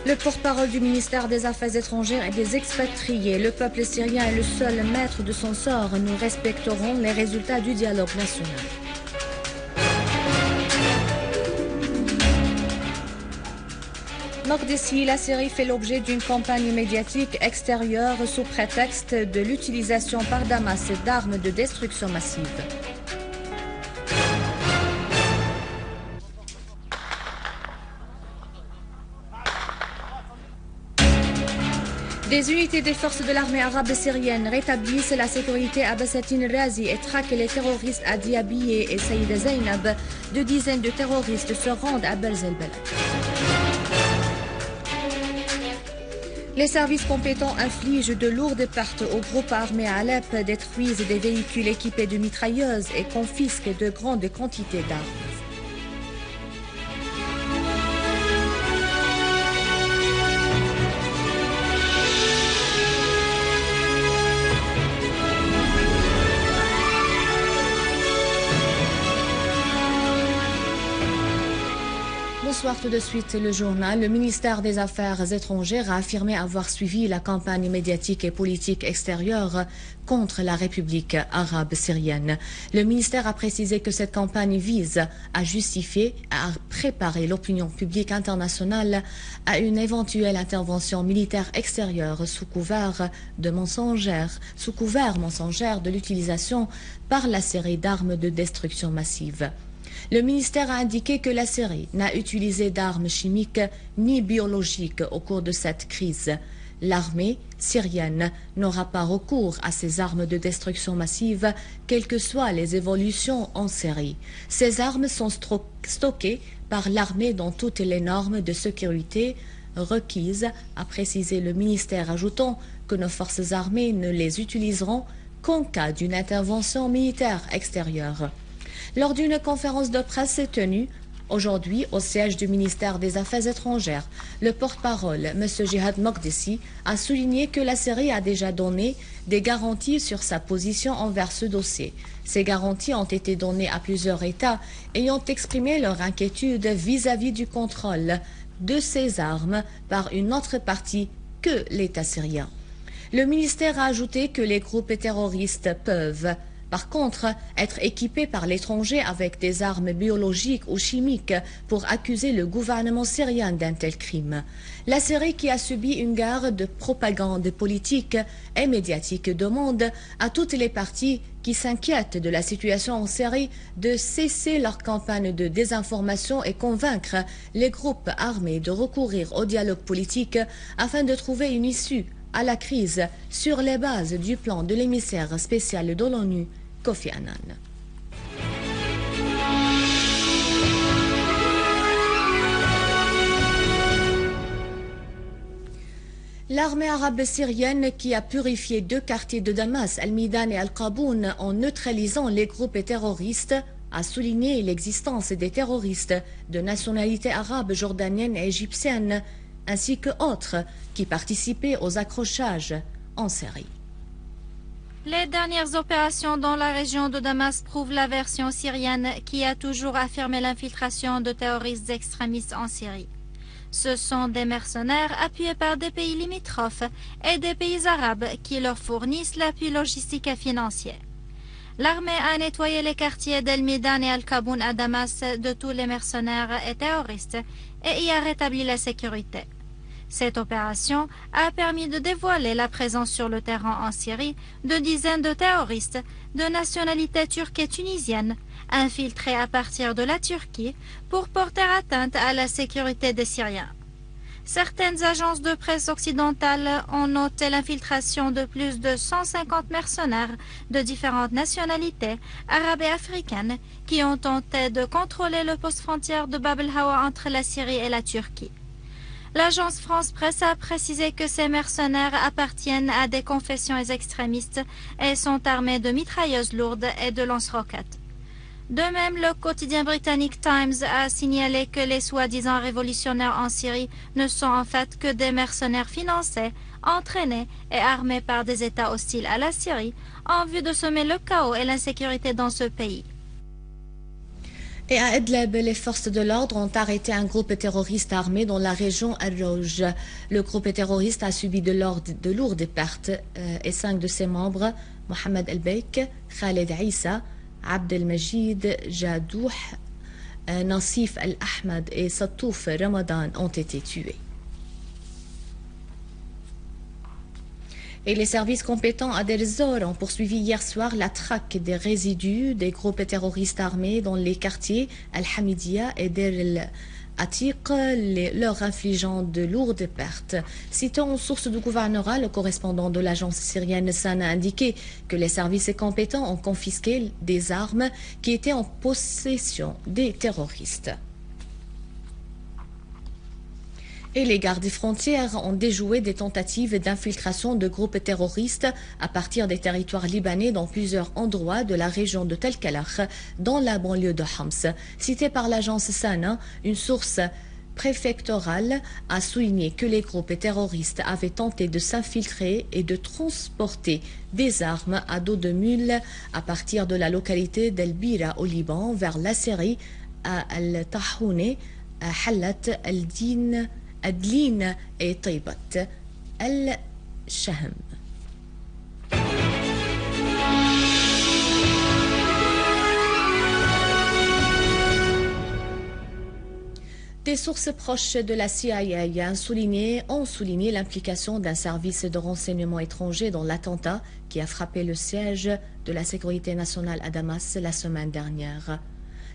Le porte-parole du ministère des Affaires étrangères et des expatriés, le peuple syrien est le seul maître de son sort. Nous respecterons les résultats du dialogue national. Mokdessi, la Syrie fait l'objet d'une campagne médiatique extérieure sous prétexte de l'utilisation par Damas d'armes de destruction massive. Des unités des forces de l'armée arabe syrienne rétablissent la sécurité à Bassatin Razi et traquent les terroristes à Diabiye et Saïd Zainab. 2 dizaines de terroristes se rendent à Belzelbel. Les services compétents infligent de lourdes pertes aux groupes armés à Alep, détruisent des véhicules équipés de mitrailleuses et confisquent de grandes quantités d'armes. Bonsoir, tout de suite le journal. Le ministère des Affaires étrangères a affirmé avoir suivi la campagne médiatique et politique extérieure contre la République arabe syrienne. Le ministère a précisé que cette campagne vise à justifier, à préparer l'opinion publique internationale à une éventuelle intervention militaire extérieure sous couvert mensongère de l'utilisation par la Syrie d'armes de destruction massive. Le ministère a indiqué que la Syrie n'a utilisé d'armes chimiques ni biologiques au cours de cette crise. L'armée syrienne n'aura pas recours à ces armes de destruction massive, quelles que soient les évolutions en Syrie. Ces armes sont stockées par l'armée dans toutes les normes de sécurité requises, a précisé le ministère, ajoutant que nos forces armées ne les utiliseront qu'en cas d'une intervention militaire extérieure. Lors d'une conférence de presse tenue aujourd'hui au siège du ministère des Affaires étrangères, le porte-parole, M. Jihad Mokdessi, a souligné que la Syrie a déjà donné des garanties sur sa position envers ce dossier. Ces garanties ont été données à plusieurs États ayant exprimé leur inquiétude vis-à-vis du contrôle de ces armes par une autre partie que l'État syrien. Le ministère a ajouté que les groupes terroristes peuvent par contre, être équipés par l'étranger avec des armes biologiques ou chimiques pour accuser le gouvernement syrien d'un tel crime. La Syrie, qui a subi une guerre de propagande politique et médiatique, demande à toutes les parties qui s'inquiètent de la situation en Syrie de cesser leur campagne de désinformation et convaincre les groupes armés de recourir au dialogue politique afin de trouver une issue à la crise sur les bases du plan de l'émissaire spécial de l'ONU, Kofi Annan. L'armée arabe syrienne, qui a purifié 2 quartiers de Damas, Al-Midan et Al-Qaboun, en neutralisant les groupes terroristes, a souligné l'existence des terroristes de nationalité arabe, jordanienne et égyptienne, ainsi que autres qui participaient aux accrochages en Syrie. Les dernières opérations dans la région de Damas prouvent la version syrienne qui a toujours affirmé l'infiltration de terroristes extrémistes en Syrie. Ce sont des mercenaires appuyés par des pays limitrophes et des pays arabes qui leur fournissent l'appui logistique et financier. L'armée a nettoyé les quartiers d'El-Midan et Al-Qaboun à Damas de tous les mercenaires et terroristes et y a rétabli la sécurité. Cette opération a permis de dévoiler la présence sur le terrain en Syrie de dizaines de terroristes de nationalité turque et tunisienne, infiltrés à partir de la Turquie pour porter atteinte à la sécurité des Syriens. Certaines agences de presse occidentales ont noté l'infiltration de plus de 150 mercenaires de différentes nationalités arabes et africaines qui ont tenté de contrôler le poste frontière de Bab el-Hawa entre la Syrie et la Turquie. L'agence France Presse a précisé que ces mercenaires appartiennent à des confessions extrémistes et sont armés de mitrailleuses lourdes et de lance-roquettes. De même, le quotidien britannique Times a signalé que les soi-disant révolutionnaires en Syrie ne sont en fait que des mercenaires financés, entraînés et armés par des États hostiles à la Syrie en vue de semer le chaos et l'insécurité dans ce pays. Et à Idlib, les forces de l'ordre ont arrêté un groupe terroriste armé dans la région Al-Rouj. Le groupe terroriste a subi de lourdes pertes et 5 de ses membres, Mohamed El-Beik, Khaled Issa, Abd El-Majid Jadouh, Nassif Al-Ahmad et Satouf Ramadan ont été tués. Et les services compétents à Deir ez-Zor ont poursuivi hier soir la traque des résidus des groupes terroristes armés dans les quartiers Al-Hamidia et Deir el-Atiq, leur infligeant de lourdes pertes. Citant une source du gouvernorat, le correspondant de l'agence syrienne SANA a indiqué que les services compétents ont confisqué des armes qui étaient en possession des terroristes. Et les gardes frontières ont déjoué des tentatives d'infiltration de groupes terroristes à partir des territoires libanais dans plusieurs endroits de la région de Tel Kalach, dans la banlieue de Homs. Cité par l'agence SANA, une source préfectorale a souligné que les groupes terroristes avaient tenté de s'infiltrer et de transporter des armes à dos de mule à partir de la localité d'El Bira au Liban vers la Syrie, à Al-Tahouni, à Halat, Al-Din, Adlin et Taibat Al-Shahm. Des sources proches de la CIA ont souligné l'implication d'un service de renseignement étranger dans l'attentat qui a frappé le siège de la sécurité nationale à Damas la semaine dernière.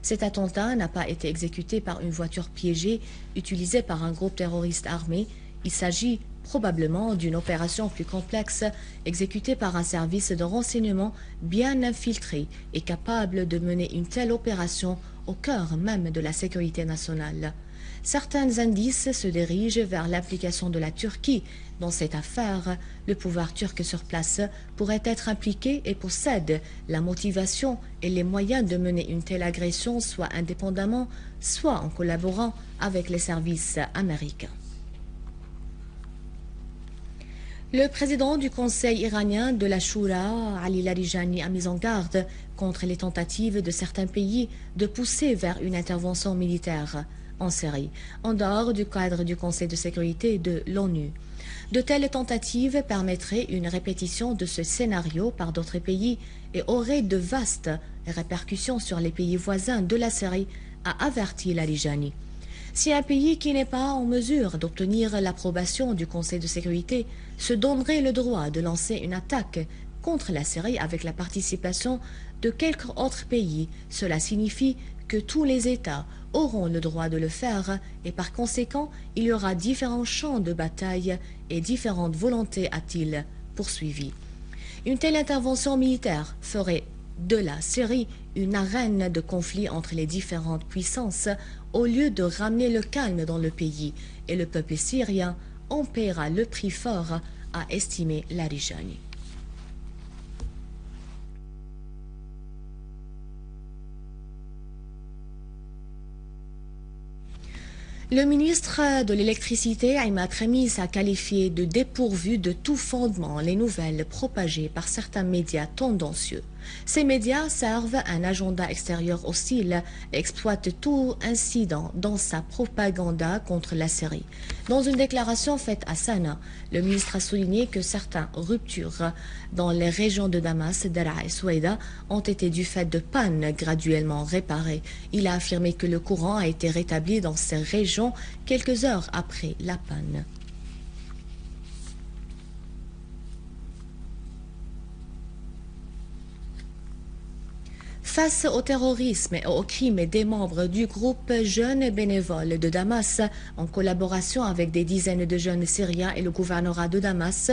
Cet attentat n'a pas été exécuté par une voiture piégée utilisée par un groupe terroriste armé. Il s'agit probablement d'une opération plus complexe exécutée par un service de renseignement bien infiltré et capable de mener une telle opération au cœur même de la sécurité nationale. Certains indices se dirigent vers l'implication de la Turquie dans cette affaire. Le pouvoir turc sur place pourrait être impliqué et possède la motivation et les moyens de mener une telle agression, soit indépendamment, soit en collaborant avec les services américains. Le président du Conseil iranien de la Shura, Ali Larijani, a mis en garde contre les tentatives de certains pays de pousser vers une intervention militaire en Syrie, en dehors du cadre du Conseil de sécurité de l'ONU. De telles tentatives permettraient une répétition de ce scénario par d'autres pays et auraient de vastes répercussions sur les pays voisins de la Syrie, a averti Larijani. Si un pays qui n'est pas en mesure d'obtenir l'approbation du Conseil de sécurité se donnerait le droit de lancer une attaque contre la Syrie avec la participation de quelques autres pays, cela signifie que tous les États auront le droit de le faire et par conséquent, il y aura différents champs de bataille et différentes volontés, a-t-il poursuivi. Une telle intervention militaire ferait de la Syrie une arène de conflit entre les différentes puissances au lieu de ramener le calme dans le pays, et le peuple syrien en paiera le prix fort, a estimé Larijani. Le ministre de l'Électricité, Imad Khamis, a qualifié de dépourvu de tout fondement les nouvelles propagées par certains médias tendancieux. Ces médias servent un agenda extérieur hostile et exploitent tout incident dans sa propagande contre la Syrie. Dans une déclaration faite à Sanaa, le ministre a souligné que certaines ruptures dans les régions de Damas, Daraa et Souaïda ont été du fait de pannes graduellement réparées. Il a affirmé que le courant a été rétabli dans ces régions quelques heures après la panne. Face au terrorisme et aux crimes des membres du groupe Jeunes Bénévoles de Damas, en collaboration avec des dizaines de jeunes syriens et le gouvernorat de Damas,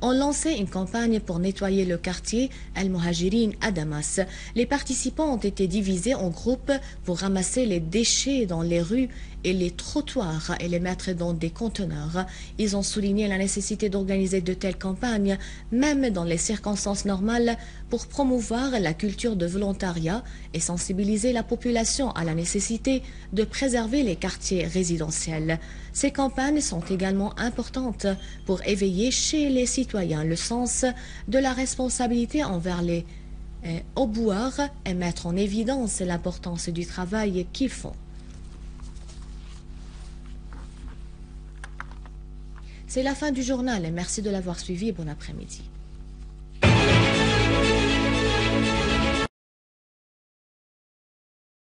ont lancé une campagne pour nettoyer le quartier Al-Muhajirin à Damas. Les participants ont été divisés en groupes pour ramasser les déchets dans les rues et les trottoirs et les mettre dans des conteneurs. Ils ont souligné la nécessité d'organiser de telles campagnes, même dans les circonstances normales, pour promouvoir la culture de volontariat et sensibiliser la population à la nécessité de préserver les quartiers résidentiels. Ces campagnes sont également importantes pour éveiller chez les citoyens le sens de la responsabilité envers les au boire et mettre en évidence l'importance du travail qu'ils font. C'est la fin du journal et merci de l'avoir suivi. Bon après-midi.